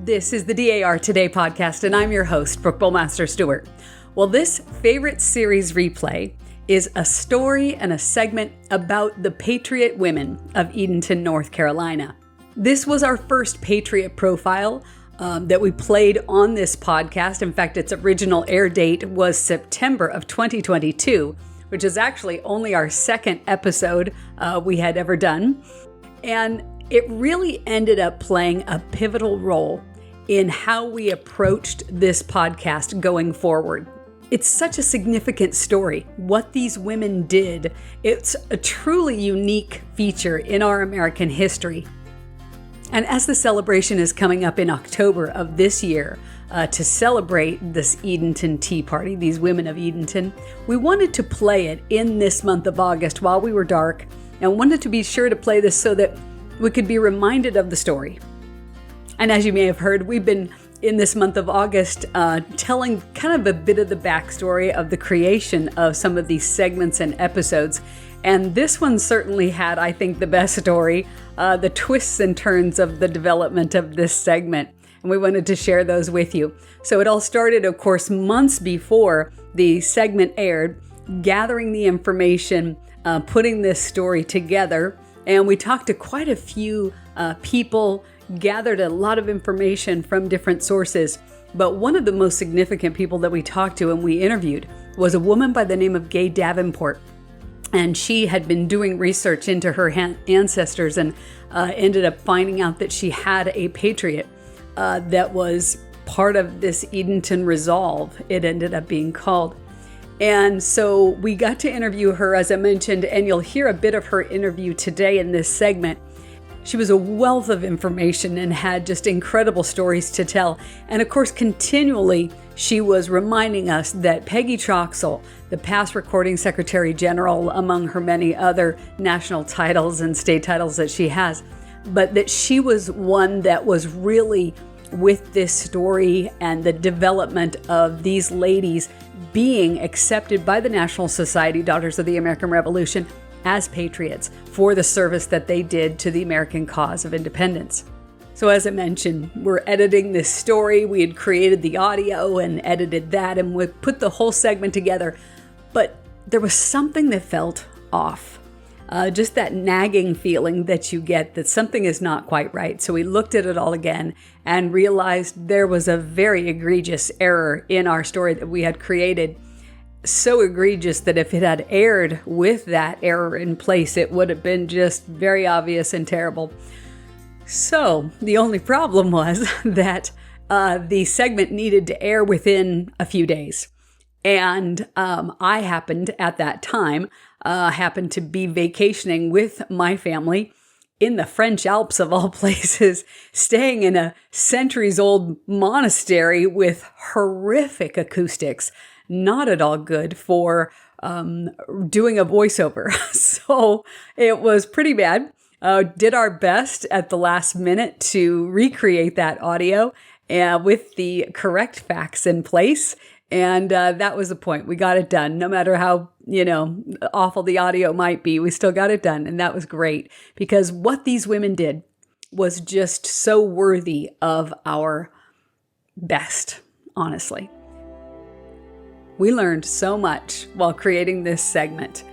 This is the DAR Today podcast, and I'm your host, Brooke Bullmaster Stewart. Well, this favorite series replay is a story and a segment about the Patriot women of Edenton, North Carolina. This was our first Patriot Profile that we played on this podcast. In fact, its original air date was September of 2022, which is actually only our second episode we had ever done. And it really ended up playing a pivotal role in how we approached this podcast going forward. It's such a significant story. What these women did, it's a truly unique feature in our American history. And as the celebration is coming up in October of this year, to celebrate this Edenton Tea Party, these women of Edenton, we wanted to play it in this month of August while we were dark, and wanted to be sure to play this so that we could be reminded of the story. And as you may have heard, we've been in this month of August telling kind of a bit of the backstory of the creation of some of these segments and episodes. And this one certainly had, I think, the best story, the twists and turns of the development of this segment. And we wanted to share those with you. So it all started, of course, months before the segment aired, gathering the information, putting this story together. And we talked to quite a few people, gathered a lot of information from different sources. But one of the most significant people that we talked to and we interviewed was a woman by the name of Gay Davenport. And she had been doing research into her ancestors and ended up finding out that she had a patriot that was part of this Edenton Resolve, it ended up being called. And so we got to interview her, as I mentioned, and you'll hear a bit of her interview today in this segment. She was a wealth of information and had just incredible stories to tell. And of course, continually, she was reminding us that Peggy Troxell, the past recording secretary general, among her many other national titles and state titles that she has, but that she was one that was really with this story and the development of these ladies being accepted by the National Society Daughters of the American Revolution as patriots for the service that they did to the American cause of independence. So as I mentioned, we're editing this story. We had created the audio and edited that, and we put the whole segment together. But there was something that felt off. Just that nagging feeling that you get that something is not quite right. So we looked at it all again and realized there was a very egregious error in our story that we had created. So egregious that if it had aired with that error in place, it would have been just very obvious and terrible. So the only problem was that the segment needed to air within a few days. And I happened at that time, happened to be vacationing with my family in the French Alps of all places, staying in a centuries-old monastery with horrific acoustics, not at all good for doing a voiceover. So it was pretty bad. Did our best at the last minute to recreate that audio with the correct facts in place. And that was the point. We got it done. No matter how, awful the audio might be, we still got it done. And that was great because what these women did was just so worthy of our best, honestly. We learned so much while creating this segment.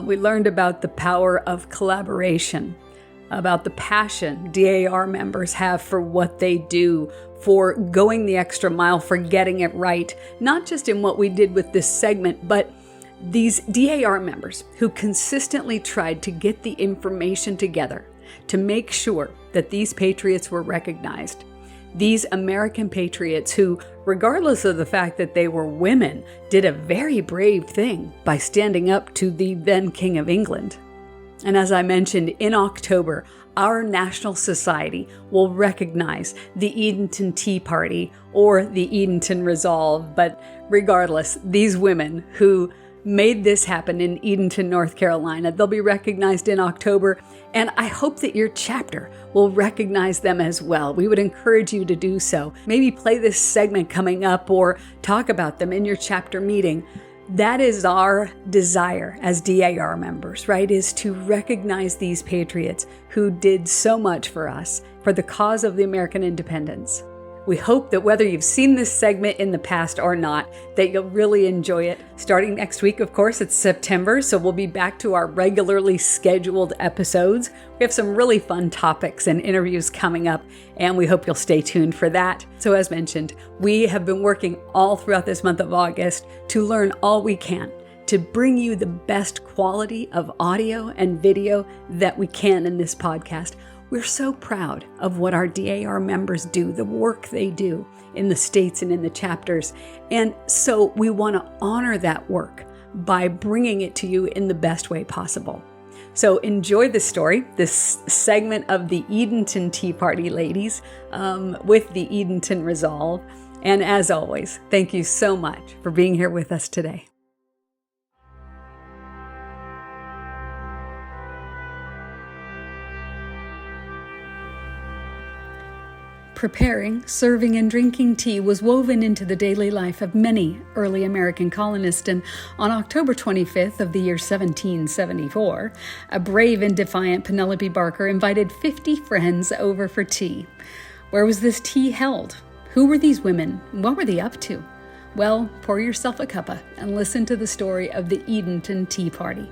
We learned about the power of collaboration, about the passion DAR members have for what they do, for going the extra mile, for getting it right, not just in what we did with this segment, but these DAR members who consistently tried to get the information together to make sure that these patriots were recognized. These American patriots who, regardless of the fact that they were women, did a very brave thing by standing up to the then King of England. And as I mentioned, in October, our National Society will recognize the Edenton Tea Party or the Edenton Resolve. But regardless, these women who made this happen in Edenton, North Carolina, they'll be recognized in October. And I hope that your chapter will recognize them as well. We would encourage you to do so. Maybe play this segment coming up or talk about them in your chapter meeting. That is our desire as DAR members, right? Is to recognize these patriots who did so much for us, for the cause of the American independence. We hope that whether you've seen this segment in the past or not, that you'll really enjoy it. Starting next week, of course, it's September, so we'll be back to our regularly scheduled episodes. We have some really fun topics and interviews coming up, and we hope you'll stay tuned for that. So as mentioned, we have been working all throughout this month of August to learn all we can to bring you the best quality of audio and video that we can in this podcast. We're so proud of what our DAR members do, the work they do in the states and in the chapters. And so we want to honor that work by bringing it to you in the best way possible. So enjoy the story, this segment of the Edenton Tea Party ladies with the Edenton Resolve. And as always, thank you so much for being here with us today. Preparing, serving, and drinking tea was woven into the daily life of many early American colonists, and on October 25th of the year 1774, a brave and defiant Penelope Barker invited 50 friends over for tea. Where was this tea held? Who were these women? What were they up to? Well, pour yourself a cuppa and listen to the story of the Edenton Tea Party.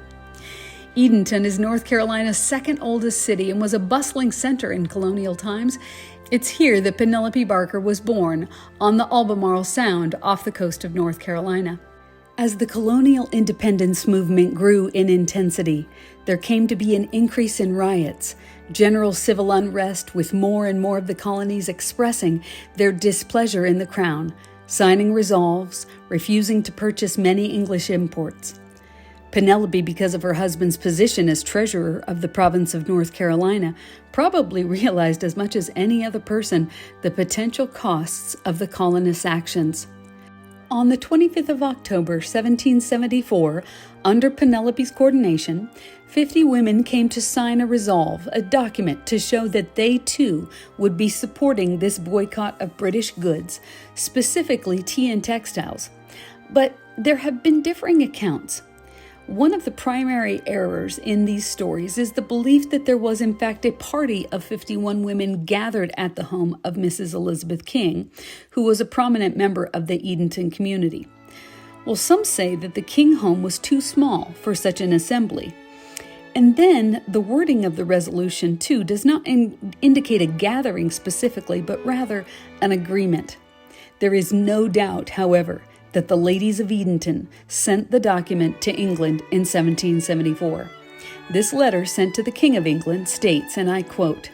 Edenton is North Carolina's second oldest city and was a bustling center in colonial times. It's here that Penelope Barker was born, on the Albemarle Sound off the coast of North Carolina. As the colonial independence movement grew in intensity, there came to be an increase in riots, general civil unrest, with more and more of the colonies expressing their displeasure in the Crown, signing resolves, refusing to purchase many English imports. Penelope, because of her husband's position as treasurer of the province of North Carolina, probably realized as much as any other person the potential costs of the colonists' actions. On the 25th of October, 1774, under Penelope's coordination, 50 women came to sign a resolve, a document to show that they too would be supporting this boycott of British goods, specifically tea and textiles. But there have been differing accounts. One of the primary errors in these stories is the belief that there was in fact a party of 51 women gathered at the home of Mrs. Elizabeth King, who was a prominent member of the Edenton community. Well, some say that the King home was too small for such an assembly. And then the wording of the resolution, too, does not indicate a gathering specifically, but rather an agreement. There is no doubt, however, that the ladies of Edenton sent the document to England in 1774. This letter sent to the King of England states, and I quote,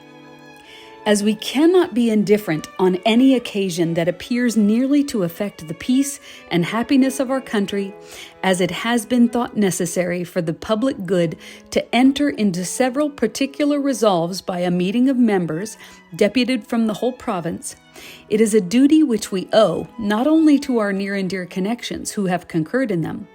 "As we cannot be indifferent on any occasion that appears nearly to affect the peace and happiness of our country, as it has been thought necessary for the public good to enter into several particular resolves by a meeting of members deputed from the whole province, it is a duty which we owe not only to our near and dear connections who have concurred in them,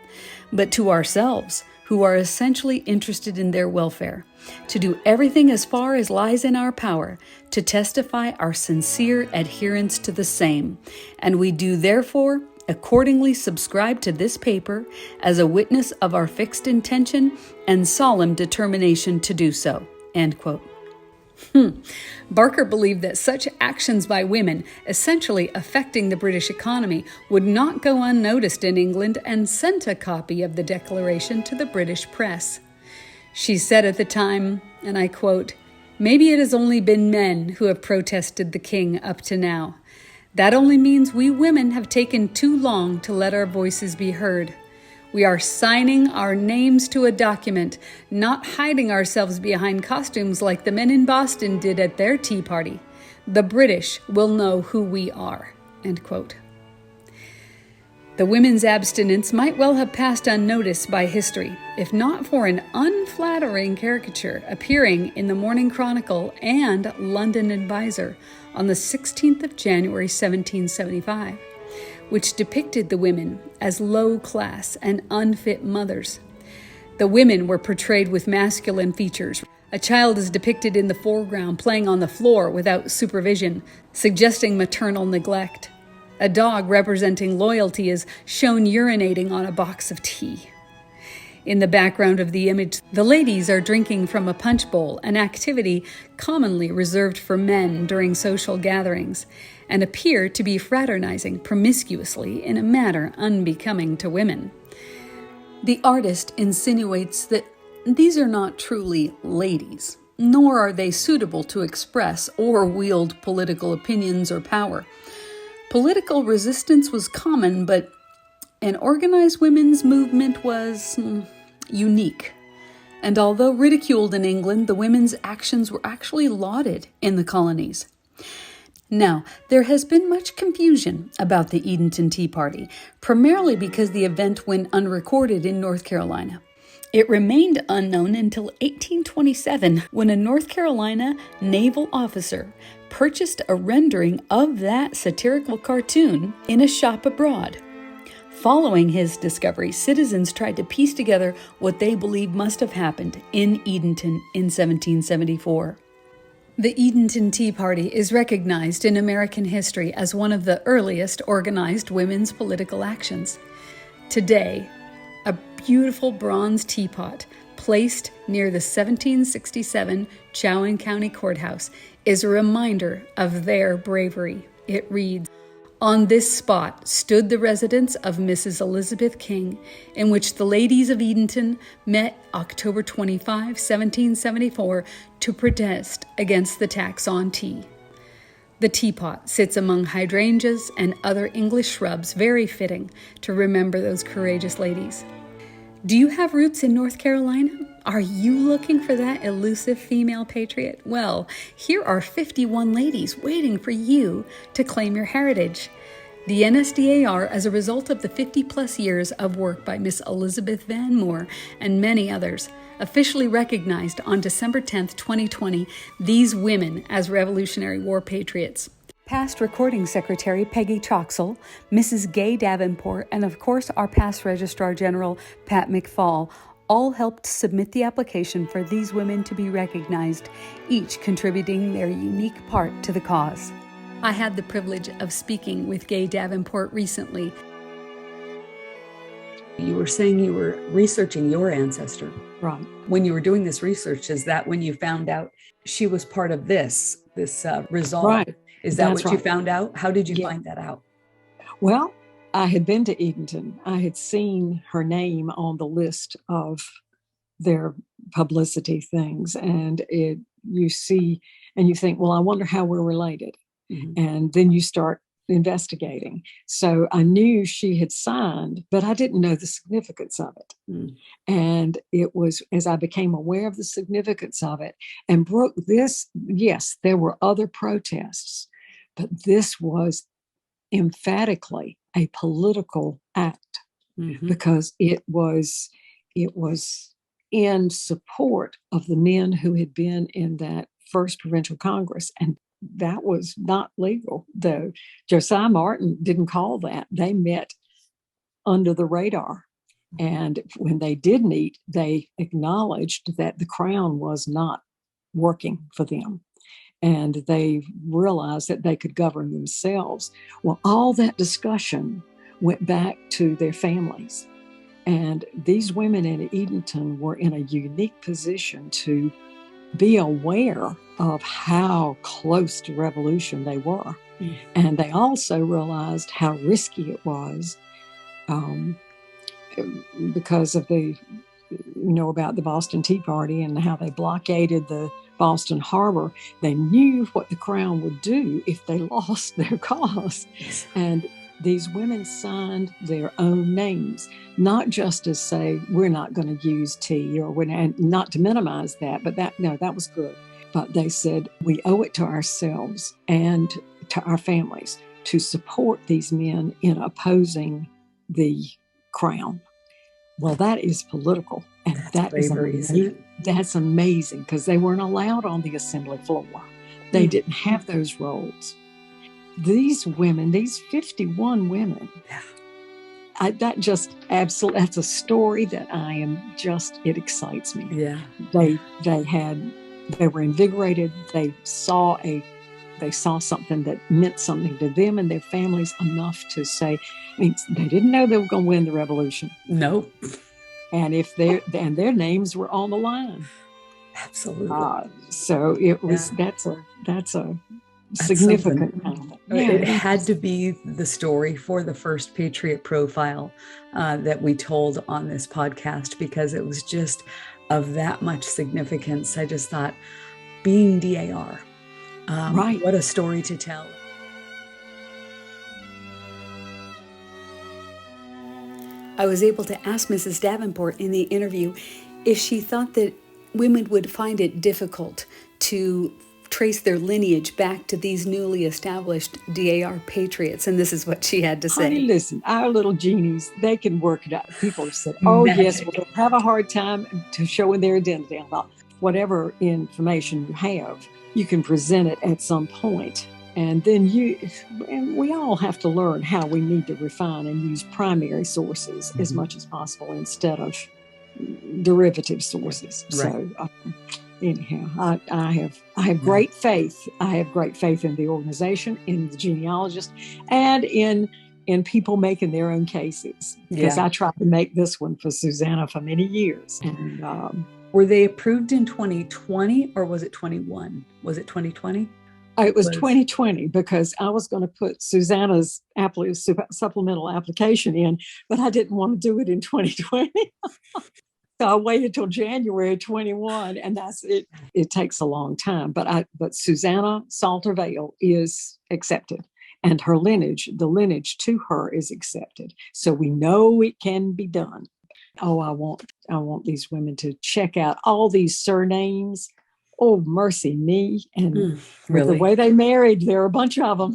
but to ourselves who are essentially interested in their welfare, to do everything as far as lies in our power to testify our sincere adherence to the same, and we do therefore accordingly subscribe to this paper as a witness of our fixed intention and solemn determination to do so." End quote. Barker believed that such actions by women, essentially affecting the British economy, would not go unnoticed in England, and sent a copy of the declaration to the British press. She said at the time, and I quote, "Maybe it has only been men who have protested the King up to now. That only means we women have taken too long to let our voices be heard. We are signing our names to a document, not hiding ourselves behind costumes like the men in Boston did at their tea party. The British will know who we are." End quote. The women's abstinence might well have passed unnoticed by history, if not for an unflattering caricature appearing in the Morning Chronicle and London Advisor on the 16th of January, 1775. Which depicted the women as low class and unfit mothers. The women were portrayed with masculine features. A child is depicted in the foreground playing on the floor without supervision, suggesting maternal neglect. A dog representing loyalty is shown urinating on a box of tea. In the background of the image, the ladies are drinking from a punch bowl, an activity commonly reserved for men during social gatherings, and appear to be fraternizing promiscuously in a manner unbecoming to women. The artist insinuates that these are not truly ladies, nor are they suitable to express or wield political opinions or power. Political resistance was common, but an organized women's movement was unique. And although ridiculed in England, the women's actions were actually lauded in the colonies. Now, there has been much confusion about the Edenton Tea Party, primarily because the event went unrecorded in North Carolina. It remained unknown until 1827, when a North Carolina naval officer purchased a rendering of that satirical cartoon in a shop abroad. Following his discovery, citizens tried to piece together what they believed must have happened in Edenton in 1774. The Edenton Tea Party is recognized in American history as one of the earliest organized women's political actions. Today, a beautiful bronze teapot placed near the 1767 Chowan County Courthouse is a reminder of their bravery. It reads, "On this spot stood the residence of Mrs. Elizabeth King, in which the ladies of Edenton met October 25, 1774, to protest against the tax on tea." The teapot sits among hydrangeas and other English shrubs, very fitting to remember those courageous ladies. Do you have roots in North Carolina? Are you looking for that elusive female patriot? Well, here are 51 ladies waiting for you to claim your heritage. The NSDAR, as a result of the 50-plus years of work by Miss Elizabeth Van Moore and many others, officially recognized on December 10, 2020, these women as Revolutionary War patriots. Past recording secretary Peggy Troxell, Mrs. Gay Davenport, and of course our past Registrar General Pat McFall all helped submit the application for these women to be recognized, each contributing their unique part to the cause. I had the privilege of speaking with Gay Davenport recently. You were saying you were researching your ancestor. Right. When you were doing this research, is that when you found out she was part of this resolve? Right. Is that That's what you right. found out? How did you find that out? Well, I had been to Edenton. I had seen her name on the list of their publicity things. And you see, and you think, well, I wonder how we're related. Mm-hmm. And then you start investigating. So I knew she had signed, but I didn't know the significance of it. Mm. And it was as I became aware of the significance of it. And Brooke, yes, there were other protests, but this was emphatically a political act, mm-hmm. because it was in support of the men who had been in that first provincial Congress. And that was not legal, though. Josiah Martin didn't call that. They met under the radar. And when they did meet, they acknowledged that the Crown was not working for them. And they realized that they could govern themselves. Well, all that discussion went back to their families. And these women in Edenton were in a unique position to be aware of how close to revolution they were. Mm. And they also realized how risky it was, because of about the Boston Tea Party and how they blockaded the Boston Harbor. They knew what the Crown would do if they lost their cause. Yes. And these women signed their own names, not just to say, we're not going to use tea, and not to minimize that, but that was good. But they said, we owe it to ourselves and to our families to support these men in opposing the Crown. Well, that is political. And that's bravery, isn't it? That's amazing, because they weren't allowed on the assembly floor. They didn't have those roles. These women, these 51 women, that's a story that it excites me. Yeah. They were invigorated. They saw something that meant something to them and their families enough to say, they didn't know they were going to win the revolution. No. and their names were on the line. Absolutely. So it was that's a significant moment. It had to be the story for the first Patriot Profile that we told on this podcast, because it was just of that much significance. I just thought, being DAR, right. What a story to tell. I was able to ask Mrs. Davenport in the interview if she thought that women would find it difficult to trace their lineage back to these newly established DAR patriots. And this is what she had to say. Honey, listen, our little genies, they can work it out. People have said, oh, yes, we'll have a hard time to showing their identity. Whatever information you have, you can present it at some point. And then we all have to learn how we need to refine and use primary sources as much as possible instead of derivative sources. Right. So anyhow, I have great faith. I have great faith in the organization, in the genealogist, and in people making their own cases. Because I tried to make this one for Susanna for many years. And were they approved in 2020 or was it 21? Was it 2020? It was 2020, because I was going to put Susanna's supplemental application in, but I didn't want to do it in 2020. So I waited till January 21, and that's it. It takes a long time, but Susanna Salter-Vale is accepted, and her lineage, the lineage to her, is accepted. So we know it can be done. Oh, I want these women to check out all these surnames. Oh, mercy me. And really? The way they married, there are a bunch of them.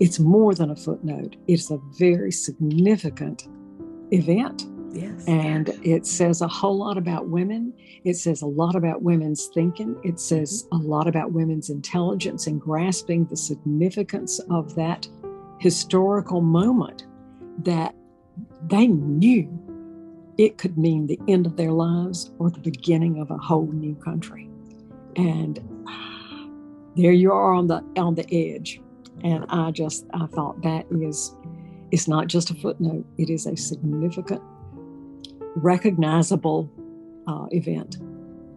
It's more than a footnote. It's a very significant event. Yes. And it says a whole lot about women. It says a lot about women's thinking. It says a lot about women's intelligence and grasping the significance of that historical moment, that they knew it could mean the end of their lives or the beginning of a whole new country. And there you are on the edge. And I thought that it's not just a footnote. It is a significant, recognizable event.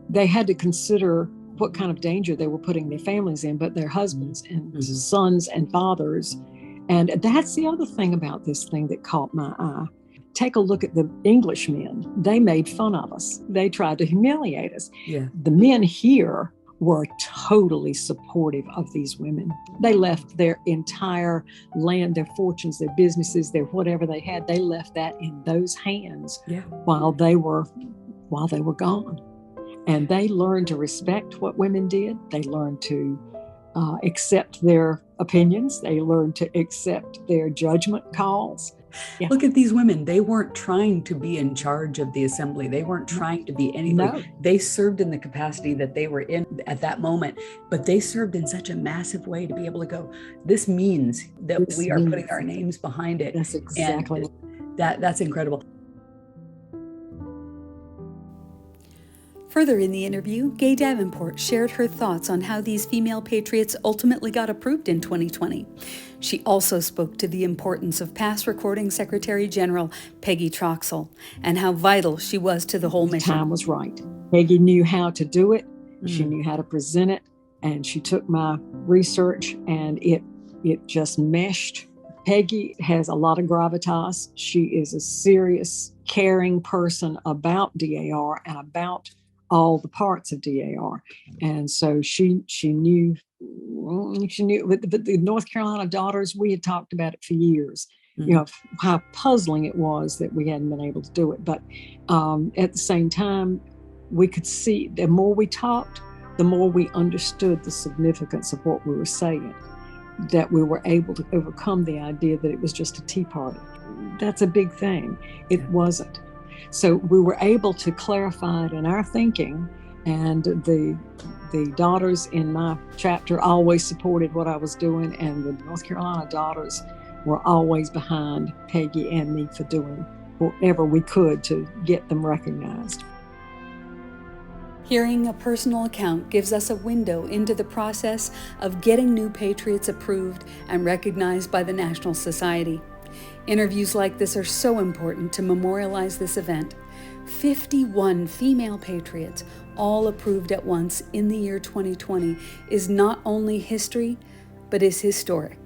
They had to consider what kind of danger they were putting their families in, but their husbands and sons and fathers. And that's the other thing about this thing that caught my eye. Take a look at the Englishmen. They made fun of us. They tried to humiliate us. Yeah. The men here were totally supportive of these women. They left their entire land, their fortunes, their businesses, their whatever they had. They left that in those hands while they were gone. And they learned to respect what women did. They learned to accept their opinions. They learned to accept their judgment calls. Yeah. Look at these women. They weren't trying to be in charge of the assembly. They weren't trying to be anything. No. They served in the capacity that they were in at that moment, but they served in such a massive way to be able to go, this means that we are putting our names behind it. That's exactly. And that's incredible. Further in the interview, Gay Davenport shared her thoughts on how these female patriots ultimately got approved in 2020. She also spoke to the importance of past recording Secretary General Peggy Troxell and how vital she was to the whole mission. The time was right. Peggy knew how to do it. She knew how to present it. And she took my research and it just meshed. Peggy has a lot of gravitas. She is a serious, caring person about DAR and about all the parts of DAR. And so she knew with the North Carolina daughters, we had talked about it for years, how puzzling it was that we hadn't been able to do it. But at the same time, we could see the more we talked, the more we understood the significance of what we were saying, that we were able to overcome the idea that it was just a tea party. That's a big thing. It wasn't. So we were able to clarify it in our thinking, and the daughters in my chapter always supported what I was doing, and the North Carolina daughters were always behind Peggy and me for doing whatever we could to get them recognized. Hearing a personal account gives us a window into the process of getting new patriots approved and recognized by the National Society. Interviews like this are so important to memorialize this event. 51 female patriots, all approved at once in the year 2020, is not only history, but is historic.